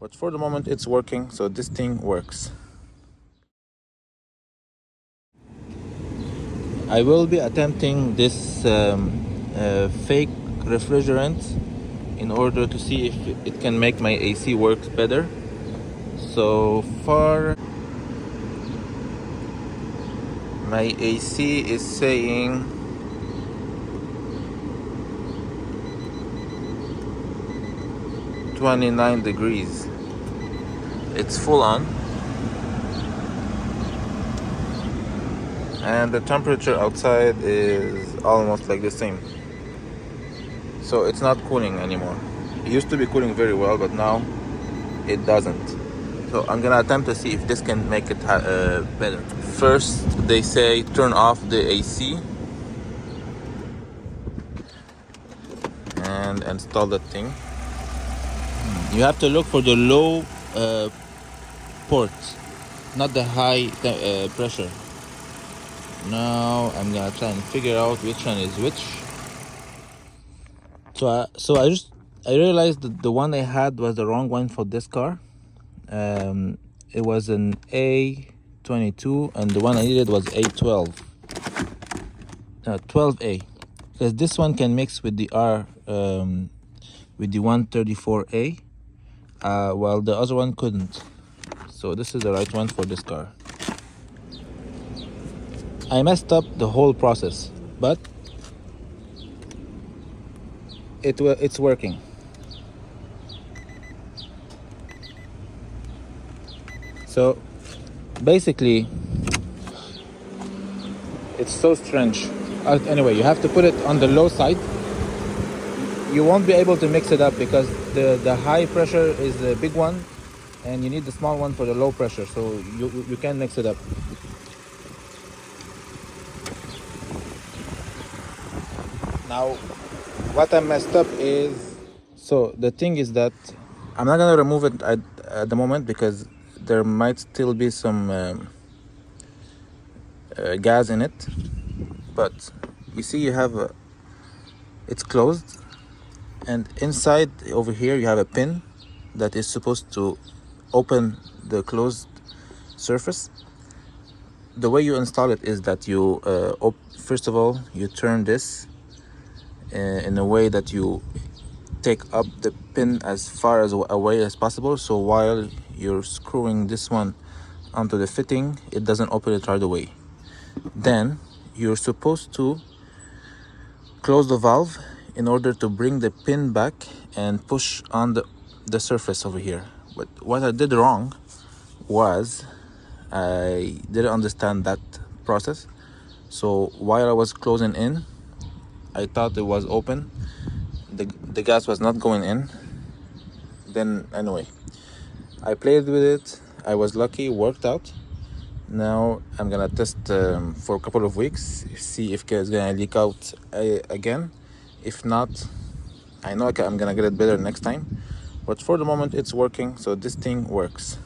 But for the moment it's working, so this thing works. I will be attempting this fake refrigerant in order to see if it can make my AC work better. So far my AC is saying 29 degrees. It's full on, and the temperature outside is almost like the same. So it's not cooling anymore. It used to be cooling very well, but now it doesn't. So I'm gonna attempt to see if this can make it better. First, they say turn off the AC and install the thing. You have to look for the low port, not the high pressure. Now I'm gonna try and figure out which one is which. So I realized that the one I had was the wrong one for this car. It was an A22, and the one I needed was A12. 12a, because this one can mix with the R134a, while the other one couldn't. So this is the right one for this car. I messed up the whole process, but it's working. So basically, it's so strange. Anyway, you have to put it on the low side. You won't be able to mix it up because the high pressure is the big one, and you need the small one for the low pressure, so you can't mix it up. Now, what I messed up is, so the thing is that I'm not gonna remove it at the moment because there might still be some gas in it. But you see, you have it's closed, and inside over here you have a pin that is supposed to open the closed surface. The way you install it is that you first of all you turn this in a way that you take up the pin as far as away as possible, so while you're screwing this one onto the fitting, it doesn't open it right away. Then you're supposed to close the valve in order to bring the pin back and push on the surface over here. But what I did wrong was I didn't understand that process. So while I was closing in, I thought it was open. The gas was not going in. Then anyway, I played with it. I was lucky, worked out. Now I'm gonna test for a couple of weeks, see if it's gonna leak out again. If not, I know I'm gonna get it better next time. But for the moment it's working, so this thing works.